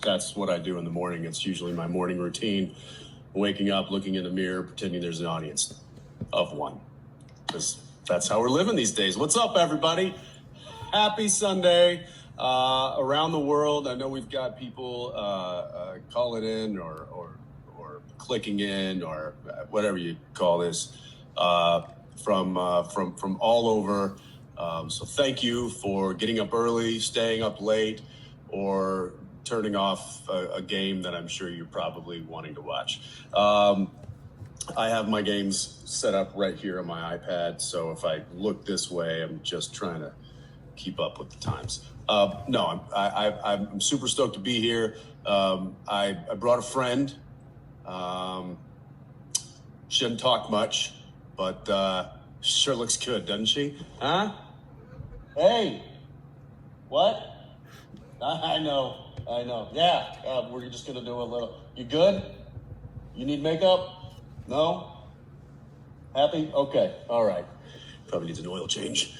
that's what I do in the morning. It's usually my morning routine, waking up, looking in the mirror, pretending there's an audience of one, because that's how we're living these days. What's up, everybody? Happy Sunday. Around the world, I know we've got people calling in or clicking in or whatever you call this from all over. So thank you for getting up early, staying up late, or turning off a game that I'm sure you're probably wanting to watch. I have my games set up right here on my iPad, so if I look this way, I'm just trying to keep up with the times. No, I'm super stoked to be here. I brought a friend. Shouldn't talk much, but sure looks good, doesn't she? Huh? Hey, what? I know. Yeah, we're just gonna do a little. You good? You need makeup? No? Happy? Okay, all right. Probably needs an oil change.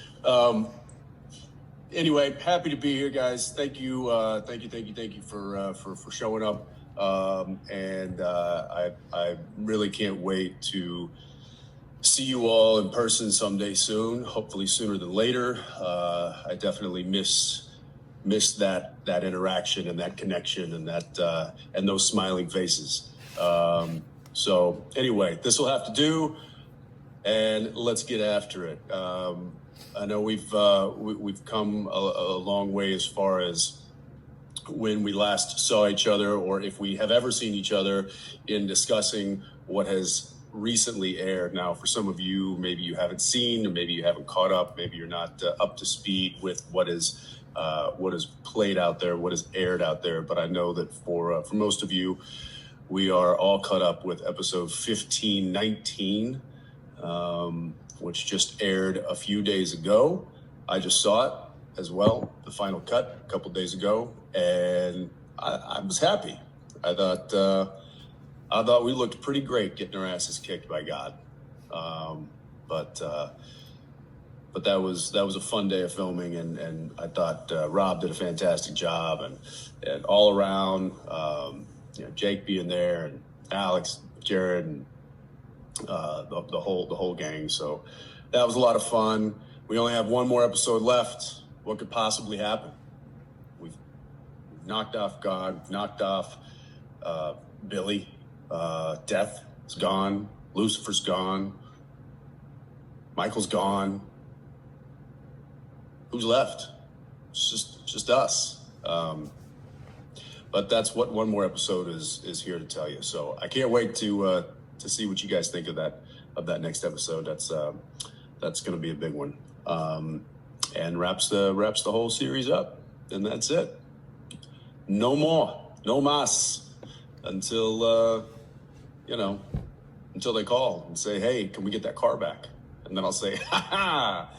Anyway, happy to be here, guys. Thank you for showing up. And I really can't wait to see you all in person someday soon. Hopefully sooner than later. I definitely miss that interaction and that connection and that and those smiling faces. So anyway, this will have to do, and let's get after it. I know we've come a long way as far as when we last saw each other, or if we have ever seen each other, in discussing what has recently aired. Now, for some of you, maybe you haven't seen, or maybe you haven't caught up, maybe you're not up to speed with what is played out there, what is aired out there. But I know that for most of you, we are all caught up with episode 1519, which just aired a few days ago. I just saw it as well, the final cut, a couple days ago, and I was happy. I thought we looked pretty great getting our asses kicked by God. But that was a fun day of filming, and I thought Rob did a fantastic job, and all around, Jake being there, and Alex, Jared, and the whole gang. So that was a lot of fun. We only have one more episode left. What could possibly happen? We've knocked off God, knocked off Billy. Death is gone. Lucifer's gone. Michael's gone. Who's left? It's just us. But that's what one more episode is here to tell you. So I can't wait to see what you guys think of that next episode. That's going to be a big one, and wraps the whole series up. And that's it. No more, no mas, until they call and say, "Hey, can we get that car back?" And then I'll say, "Ha ha,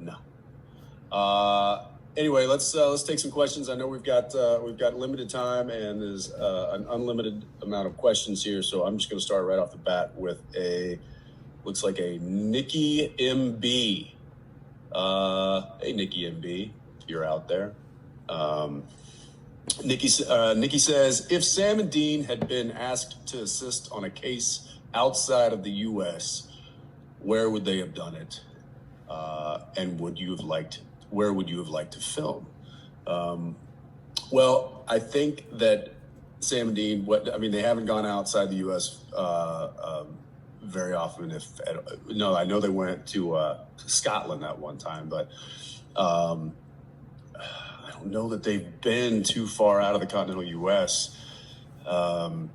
no." Anyway, let's take some questions. I know we've got limited time, and there's an unlimited amount of questions here. So I'm just going to start right off the bat with looks like a Nikki MB. Hey, Nikki MB, if you're out there. Nikki says, if Sam and Dean had been asked to assist on a case outside of the U.S., where would they have done it? And where would you have liked to film? Well, I think that Sam and Dean, they haven't gone outside the U.S. Very often. I know they went to Scotland that one time, but I don't know that they've been too far out of the continental U.S. And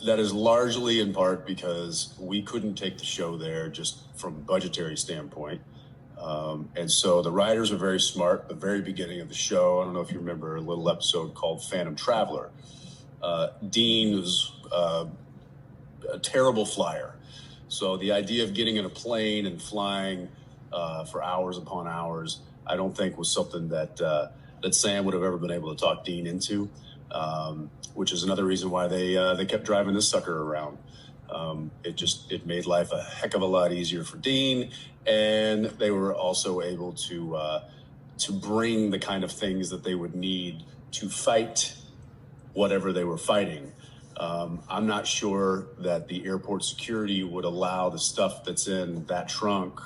that is largely in part because we couldn't take the show there just from a budgetary standpoint. And so the writers are very smart. The very beginning of the show, I don't know if you remember a little episode called Phantom Traveler. Dean was a terrible flyer. So the idea of getting in a plane and flying for hours upon hours, I don't think was something that Sam would have ever been able to talk Dean into, which is another reason why they kept driving this sucker around. It made life a heck of a lot easier for Dean, and they were also able to bring the kind of things that they would need to fight whatever they were fighting. I'm not sure that the airport security would allow the stuff that's in that trunk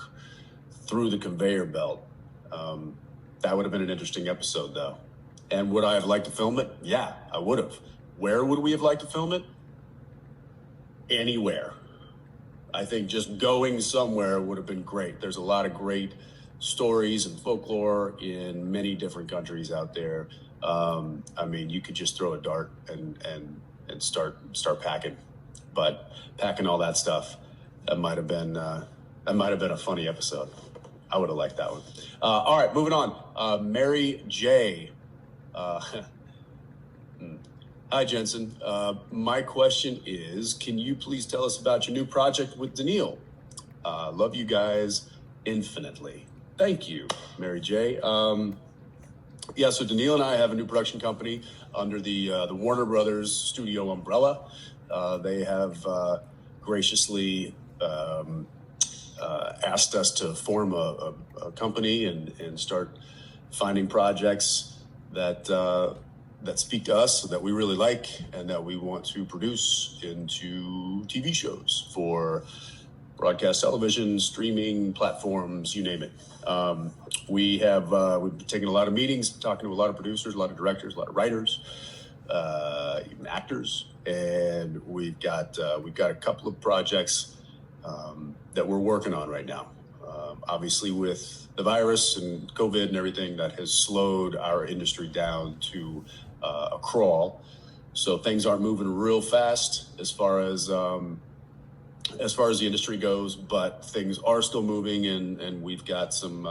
through the conveyor belt. That would have been an interesting episode, though. And would I have liked to film it? Yeah, I would have. Where would we have liked to film it? Anywhere. I think just going somewhere would have been great. There's a lot of great stories and folklore in many different countries out there. I mean, you could just throw a dart and start packing, but packing all that stuff, that might have been a funny episode. I would have liked that one. All right, moving on. Mary J. Hi, Jensen. My question is, can you please tell us about your new project with Daniil? Love you guys infinitely. Thank you, Mary J. Yeah, so Daniil and I have a new production company under the Warner Brothers studio umbrella. They have graciously asked us to form a company and start finding projects that speak to us, that we really like, and that we want to produce into TV shows for broadcast television, streaming platforms, you name it. We've been taking a lot of meetings, talking to a lot of producers, a lot of directors, a lot of writers, even actors, and we've got a couple of projects that we're working on right now. Obviously, with the virus and COVID and everything, that has slowed our industry down to a crawl. So things aren't moving real fast as far as the industry goes, but things are still moving, and we've got some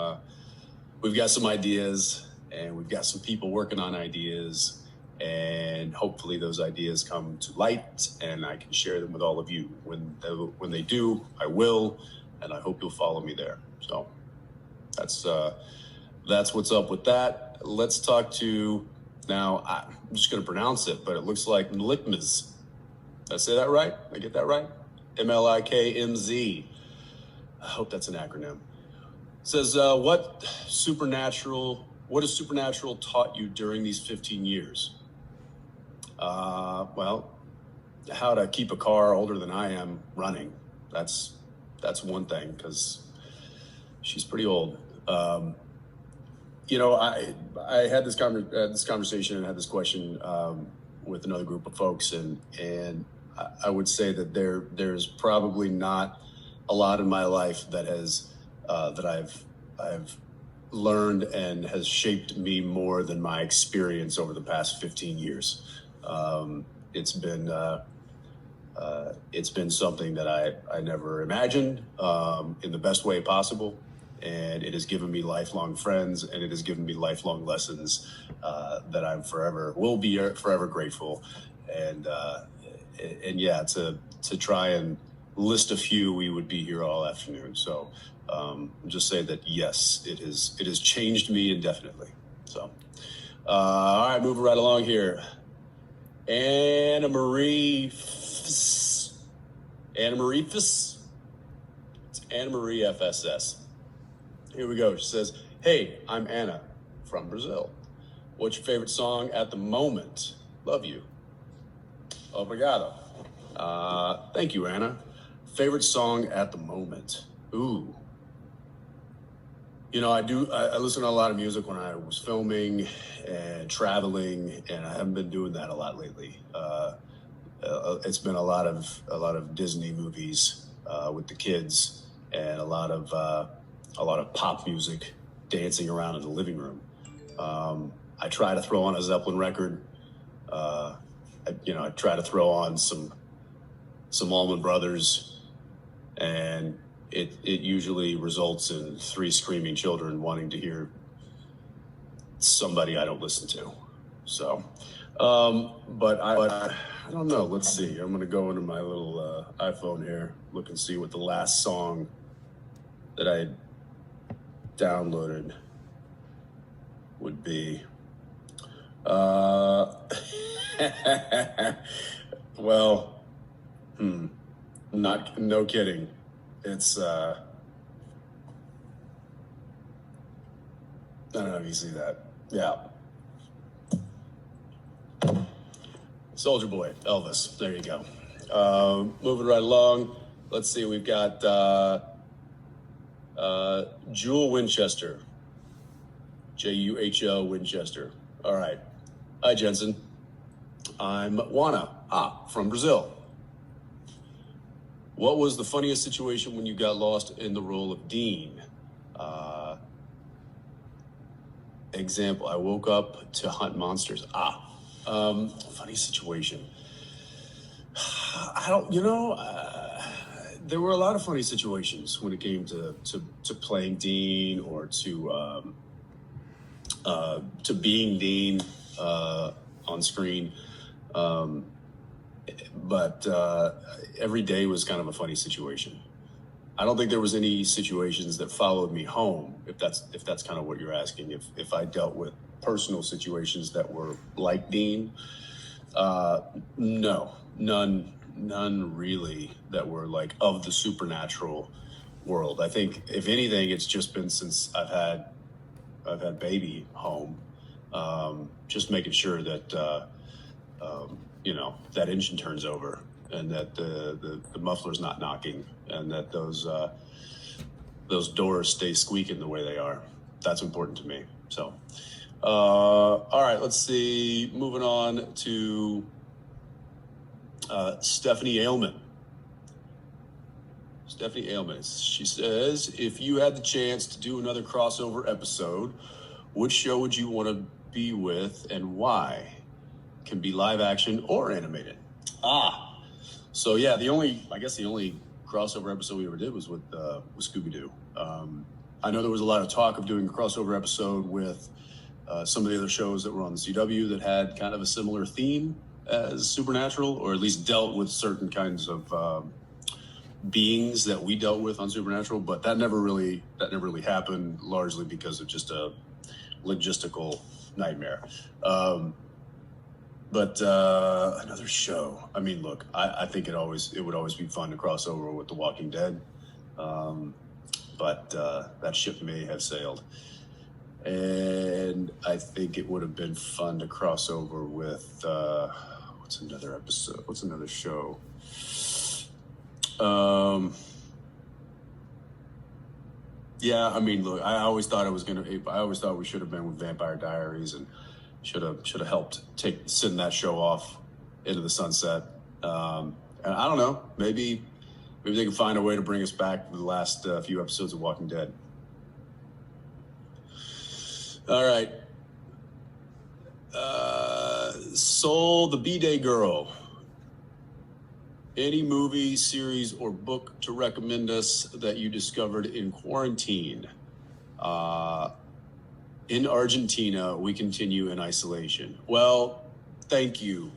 ideas, and we've got some people working on ideas, and hopefully those ideas come to light, and I can share them with all of you. When they do, I will, and I hope you'll follow me there. So that's what's up with that. Let's talk to, now I'm just going to pronounce it, but it looks like Mlikmz. Did I say that right? Did I get that right? MLIKMZ. I hope that's an acronym. It says, what has Supernatural taught you during these 15 years? Well, how to keep a car older than I am running. That's one thing, because she's pretty old. I had this conversation and had this question with another group of folks, and I would say that there's probably not a lot in my life that I've learned and has shaped me more than my experience over the past 15 years. It's been something that I never imagined in the best way possible. And it has given me lifelong friends, and it has given me lifelong lessons that I will be forever grateful. And yeah, to try and list a few, we would be here all afternoon. So just say that yes, it has changed me indefinitely. So all right, moving right along here. Anna Marie F.S. It's Anna Marie FSS. Here we go. She says, hey, I'm Anna from Brazil. What's your favorite song at the moment? Love you. Obrigado. Thank you, Anna. Favorite song at the moment? Ooh. I listen to a lot of music when I was filming and traveling, and I haven't been doing that a lot lately. It's been a lot of Disney movies with the kids, and a lot of pop music, dancing around in the living room. I try to throw on a Zeppelin record. I try to throw on some Allman Brothers, and it usually results in 3 screaming children wanting to hear somebody I don't listen to. So, but I don't know. Let's see. I'm gonna go into my little iPhone here, look and see what the last song that I downloaded would be. Well, no kidding. It's I don't know if you see that. Yeah. Soldier Boy, Elvis. There you go. Moving right along. Let's see. We've got Jewel Winchester. Juhl Winchester. All right. Hi, Jensen. I'm Juana. From Brazil. What was the funniest situation when you got lost in the role of Dean? Example, I woke up to hunt monsters. Funny situation. There were a lot of funny situations when it came to playing Dean or to being Dean on screen. But every day was kind of a funny situation. I don't think there was any situations that followed me home, if that's kind of what you're asking. If I dealt with personal situations that were like Dean, no, none really that were like of the supernatural world. I think if anything, it's just been since I've had baby home, just making sure that that engine turns over and that the muffler's not knocking and that those doors stay squeaking the way they are. That's important to me. So, all right, let's see. Moving on to Stephanie Ailman. Stephanie Ailman. She says, if you had the chance to do another crossover episode, which show would you want to be with and why? Can be live action or animated. So yeah, the only crossover episode we ever did was with Scooby-Doo. I know there was a lot of talk of doing a crossover episode with some of the other shows that were on the CW that had kind of a similar theme as Supernatural, or at least dealt with certain kinds of beings that we dealt with on Supernatural, but that never really happened, largely because of just a logistical nightmare. But another show. I mean, look, I think it would always be fun to cross over with The Walking Dead, but that ship may have sailed. And I think it would have been fun to cross over with what's another episode? What's another show? Yeah, I mean, look, I always thought we should have been with Vampire Diaries and should have helped send that show off into the sunset. And I don't know, maybe they can find a way to bring us back to the last few episodes of Walking Dead. All right. Soul the B-Day Girl. Any movie, series, or book to recommend us that you discovered in quarantine? In Argentina, we continue in isolation. Well, thank you,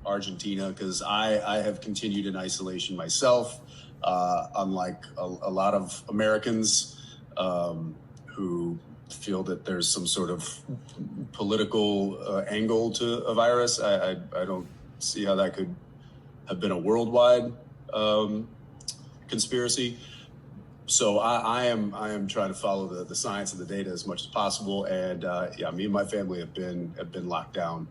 Argentina, because I have continued in isolation myself, unlike a lot of Americans who feel that there's some sort of political angle to a virus. I don't see how that could have been a worldwide conspiracy. So I am trying to follow the science and the data as much as possible. And me and my family have been locked down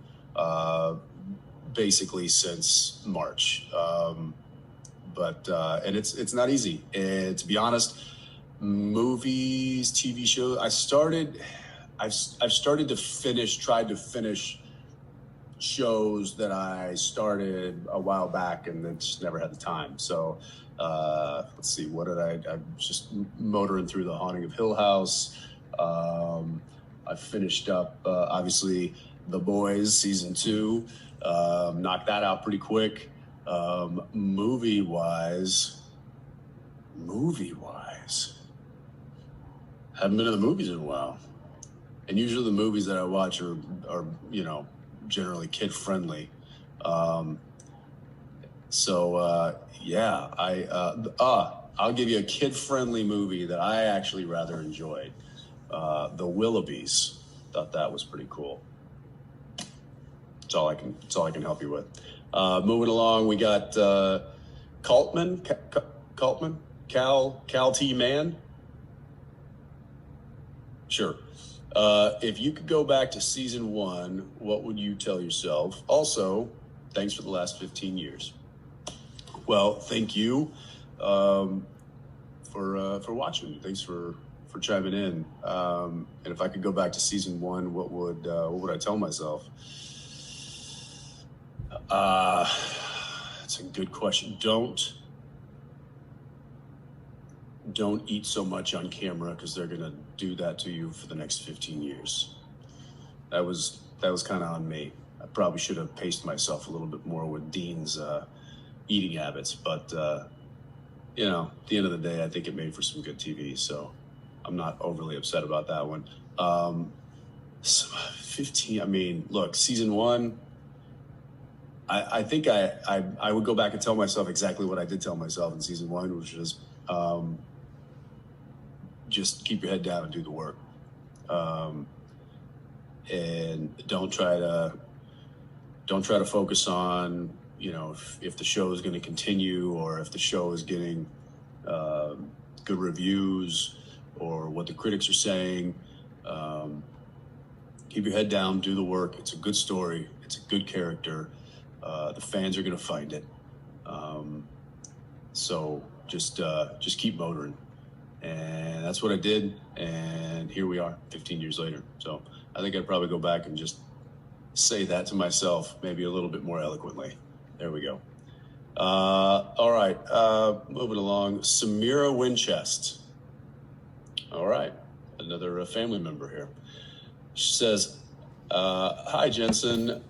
basically since March. And it's not easy. And to be honest, movies, TV shows, I've tried to finish shows that I started a while back and then just never had the time. So let's see, I'm just motoring through The Haunting of Hill House. I finished up, obviously, The Boys season 2, knocked that out pretty quick. Movie-wise, haven't been to the movies in a while. And usually the movies that I watch are generally kid-friendly. I'll give you a kid-friendly movie that I actually rather enjoyed. The Willoughbys. Thought that was pretty cool. That's all I can help you with. Moving along, we got Kaltman, Cal T. Man. Sure. If you could go back to season 1, what would you tell yourself? Also, Thanks for the last 15 years. Well, thank you for watching. Thanks for chiming in. And if I could go back to season 1, what would I tell myself? That's a good question. Don't eat so much on camera, because they're gonna do that to you for the next 15 years. That was kind of on me. I probably should have paced myself a little bit more with Dean's eating habits, but you know, at the end of the day, I think it made for some good TV, so I'm not overly upset about that one. 15, I mean, look, season 1, I think I would go back and tell myself exactly what I did tell myself in season 1, which is just keep your head down and do the work. And don't try to focus on, you know, if the show is going to continue, or if the show is getting good reviews, or what the critics are saying. Keep your head down, do the work. It's a good story. It's a good character. The fans are going to find it. So just keep motoring. And that's what I did. And here we are 15 years later. So I think I'd probably go back and just say that to myself, maybe a little bit more eloquently. There we go. All right, moving along. Samira Winchest. All right, another family member here. She says, hi, Jensen.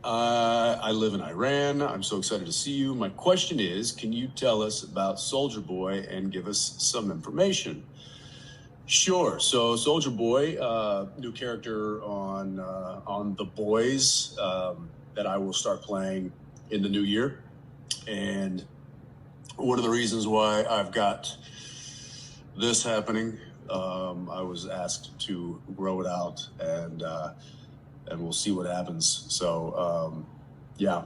I live in Iran. I'm so excited to see you. My question is, can you tell us about Soldier Boy and give us some information? Sure. So Soldier Boy, new character on The Boys that I will start playing in the new year. And one of the reasons why I've got this happening, I was asked to grow it out, and we'll see what happens. So yeah,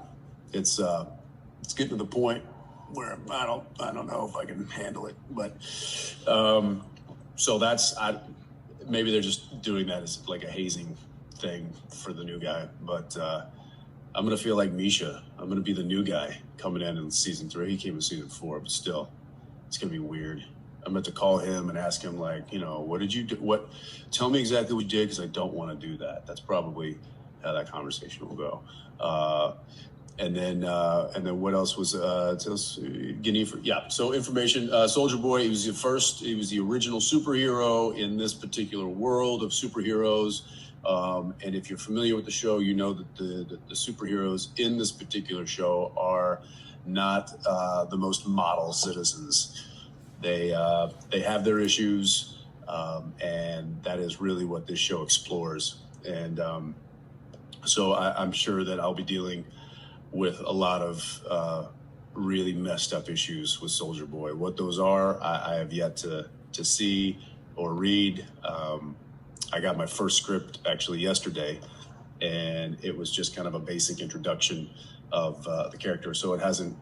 it's getting to the point where I don't know if I can handle it, but so that's maybe they're just doing that as like a hazing thing for the new guy, but I'm gonna feel like Misha. I'm gonna be the new guy coming in season 3. He came in season 4, but still, it's gonna be weird. I'm going to call him and ask him, like, you know, what did you do? Tell me exactly what you did, because I don't want to do that. That's probably how that conversation will go. And then what else was getting? Yeah. So information. Soldier Boy. He was the original superhero in this particular world of superheroes. And if you're familiar with the show, you know that the superheroes in this particular show are not the most model citizens. They have their issues, and that is really what this show explores. And so I'm sure that I'll be dealing with a lot of really messed up issues with Soldier Boy. What those are, I have yet to see or read. I got my first script actually yesterday, and it was just kind of a basic introduction of the character. So it hasn't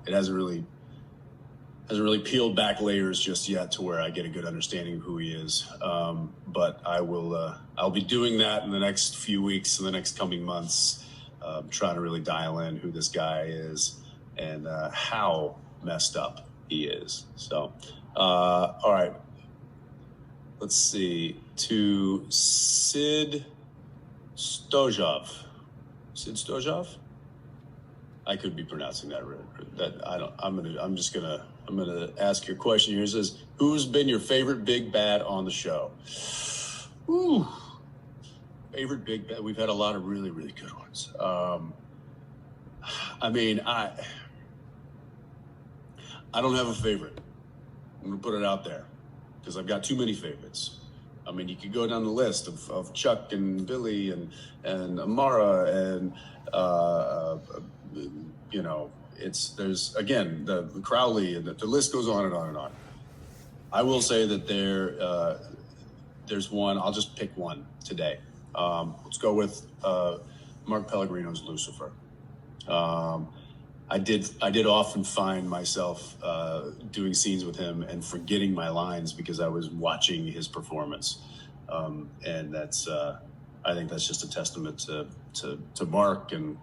really peeled back layers just yet to where I get a good understanding of who he is. But I'll be doing that in the next few weeks, in the next coming months, trying to really dial in who this guy is and how messed up he is. So, all right, let's see, to Sid Stojov. Sid Stojov? I could be pronouncing that right. I'm gonna ask your question here. It says, who's been your favorite big bad on the show? Ooh, favorite big bad. We've had a lot of really, really good ones. I mean, I don't have a favorite. I'm gonna put it out there because I've got too many favorites. I mean, you could go down the list of Chuck and Billy and Amara and you know, there's again the Crowley, and the list goes on and on and on. I will say that there's one. I'll just pick one today. Let's go with Mark Pellegrino's Lucifer. I did often find myself doing scenes with him and forgetting my lines because I was watching his performance, and that's I think that's just a testament to Mark and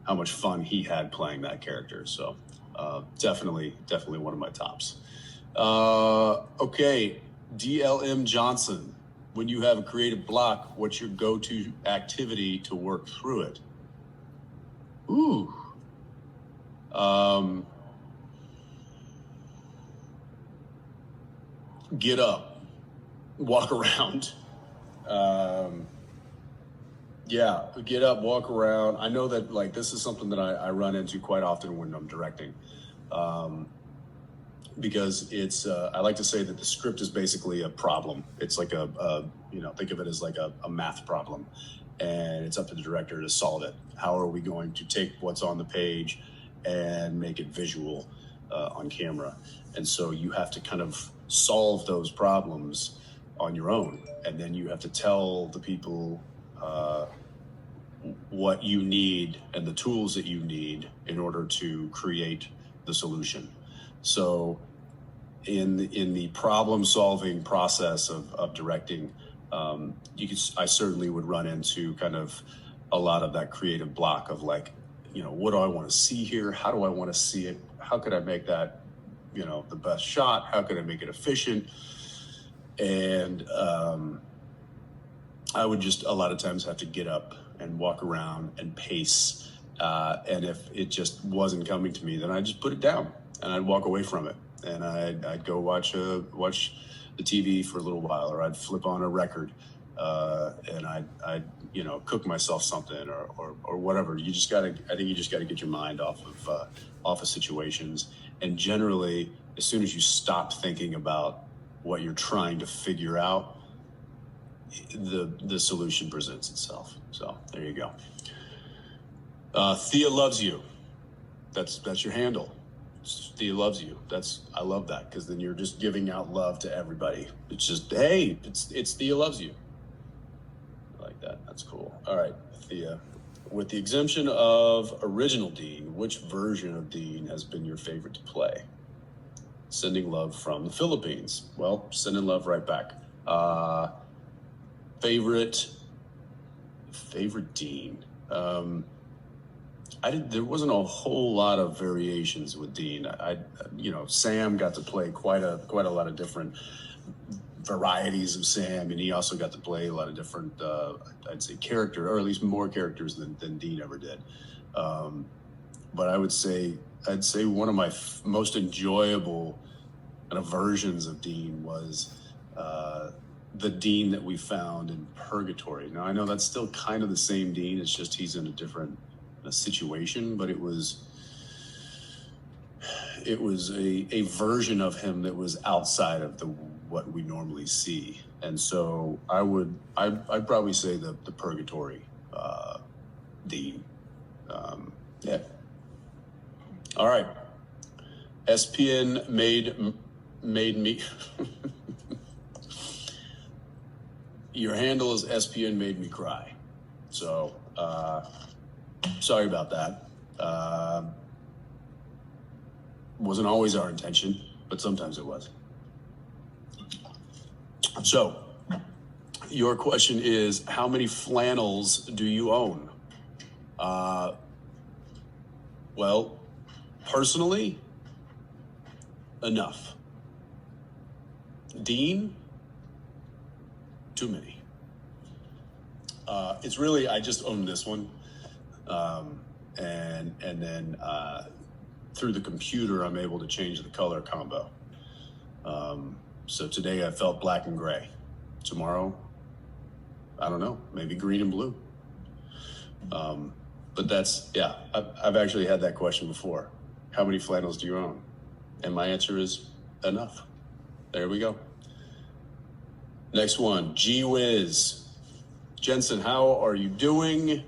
how much fun he had playing that character. So definitely one of my tops. Okay, DLM Johnson. When you have a creative block, what's your go-to activity to work through it? Ooh. Get up, walk around. Yeah, get up, walk around. I know that like this is something that I run into quite often when I'm directing. Because it's, I like to say that the script is basically a problem. It's like think of it as like a math problem, and it's up to the director to solve it. How are we going to take what's on the page and make it visual on camera? And so you have to kind of solve those problems on your own, and then you have to tell the people what you need and the tools that you need in order to create the solution. So in the problem solving process of directing, I certainly would run into kind of a lot of that creative block of like, what do I want to see here? How do I want to see it? How could I make that, the best shot? How could I make it efficient? And I would just a lot of times have to get up and walk around and pace. And if it just wasn't coming to me, then I'd just put it down and I'd walk away from it. And I'd go watch the TV for a little while, or I'd flip on a record, and I'd cook myself something or whatever. I think you just gotta get your mind off of situations. And generally, as soon as you stop thinking about what you're trying to figure out, the solution presents itself. So there you go. Thea loves you. That's your handle. Thea loves you. I love that, because then you're just giving out love to everybody. It's just, hey, it's Thea loves you. I like that. That's cool. All right, Thea. With the exemption of original Dean, which version of Dean has been your favorite to play? Sending love from the Philippines. Well, sending love right back. Favorite Dean. There wasn't a whole lot of variations with Dean. Sam got to play quite a lot of different varieties of Sam, and he also got to play a lot of different, I'd say, character, or at least more characters than Dean ever did. But I'd say one of my most enjoyable kind of versions of Dean was the Dean that we found in Purgatory. Now, I know that's still kind of the same Dean. It's just he's in a different situation, but it was a version of him that was outside of what we normally see. And so I'd probably say the Purgatory Dean. Yeah. All right. SPN made me. Your handle is SPN made me cry. So sorry about that. Wasn't always our intention, but sometimes it was. So your question is, how many flannels do you own? Well, personally, enough. Dean, too many. It's really, I just own this one. And then through the computer, I'm able to change the color combo. So today I felt black and gray. Tomorrow, I don't know, maybe green and blue. But I've actually had that question before. How many flannels do you own? And my answer is enough. There we go. Next one, Gee Whiz. Jensen, how are you doing?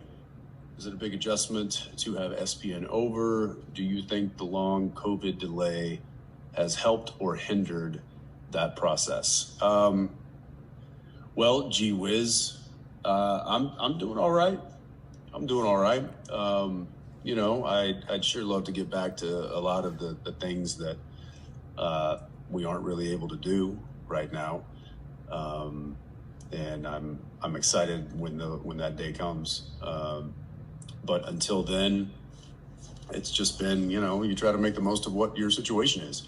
Is it a big adjustment to have SPN over? Do you think the long COVID delay has helped or hindered that process? Well, Gee Whiz, I'm doing all right. I'm doing all right. I'd sure love to get back to a lot of the things that we aren't really able to do right now. And I'm excited when that day comes. But until then, it's just been, you try to make the most of what your situation is.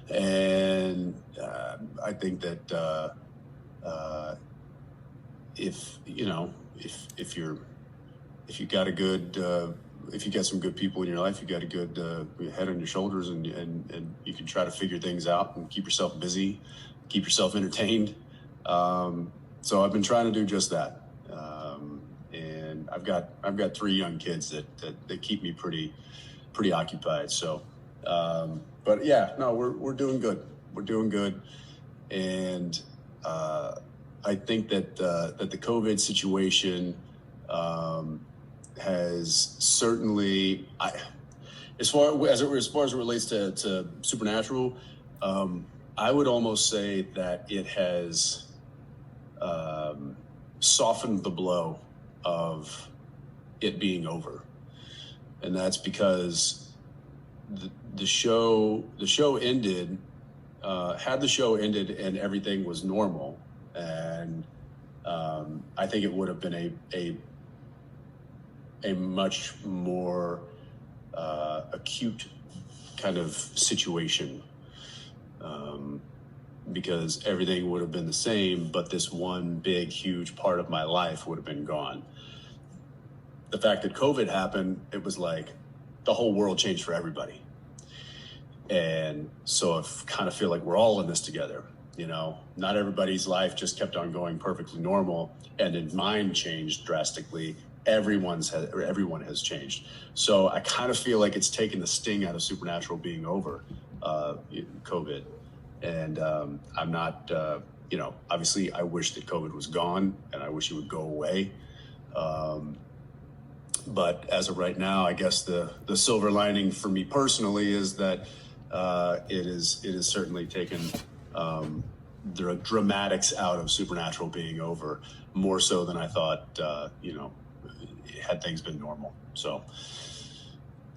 And I think that if you got a good if you got some good people in your life, you got a good head on your shoulders, and you can try to figure things out and keep yourself busy, keep yourself entertained. So I've been trying to do just that. And I've got 3 young kids that keep me pretty occupied. So, but yeah, no, we're doing good. We're doing good. And I think that the COVID situation has certainly, as far as it relates to Supernatural, I would almost say that it has softened the blow of it being over, and that's because the show ended. Had the show ended and everything was normal, and I think it would have been a much more acute kind of situation, because everything would have been the same, but this one big, huge part of my life would have been gone. The fact that COVID happened, it was like the whole world changed for everybody. And so I kind of feel like we're all in this together. Not everybody's life just kept on going perfectly normal, and then mine changed drastically. Everyone has changed. So I kind of feel like it's taken the sting out of Supernatural being over, COVID. And I'm not, obviously I wish that COVID was gone and I wish it would go away. But as of right now, I guess the silver lining for me personally is that it is certainly taken the dramatics out of Supernatural being over, more so than I thought, had things been normal. So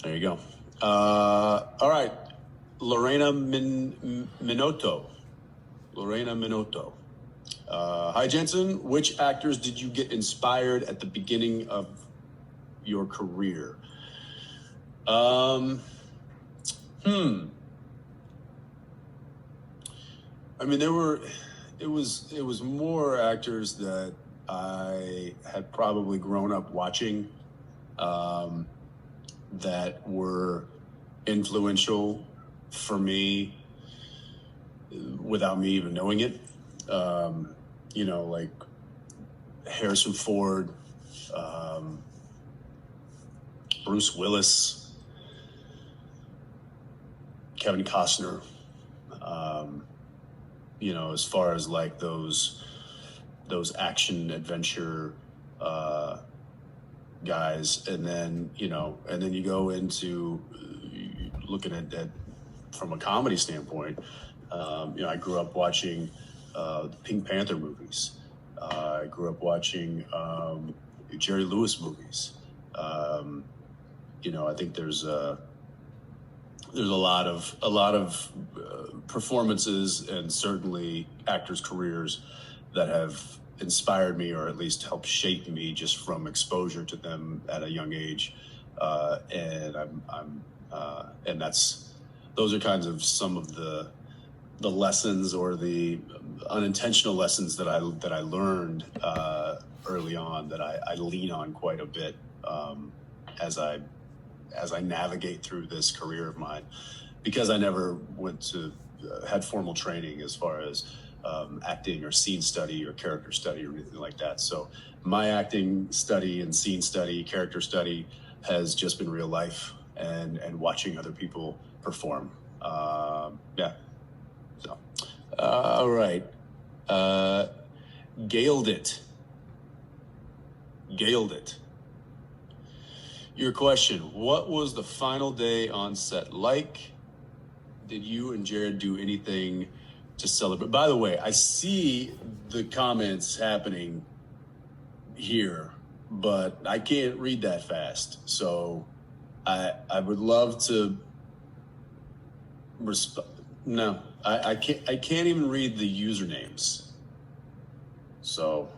there you go. All right. Lorena Minotto. Hi, Jensen. Which actors did you get inspired at the beginning of your career? I mean, it was more actors that I had probably grown up watching, that were influential for me without me even knowing it. Like Harrison Ford, Bruce Willis, Kevin Costner. As far as like those action adventure guys, and then you go into looking at that from a comedy standpoint. I grew up watching the Pink Panther movies. I grew up watching Jerry Lewis movies. I think there's a lot of performances and certainly actors' careers that have inspired me, or at least helped shape me, just from exposure to them at a young age. And and those are kinds of some of the lessons, or the unintentional lessons that I learned early on, that I lean on quite a bit as I navigate through this career of mine, because I never had formal training as far as acting or scene study or character study or anything like that. So my acting study and scene study, character study, has just been real life and watching other people perform. Yeah. So, all right. Gailed it. Your question: what was the final day on set like? Did you and Jared do anything to celebrate? By the way, I see the comments happening here, but I can't read that fast. So I would love to no, I can't even read the usernames. So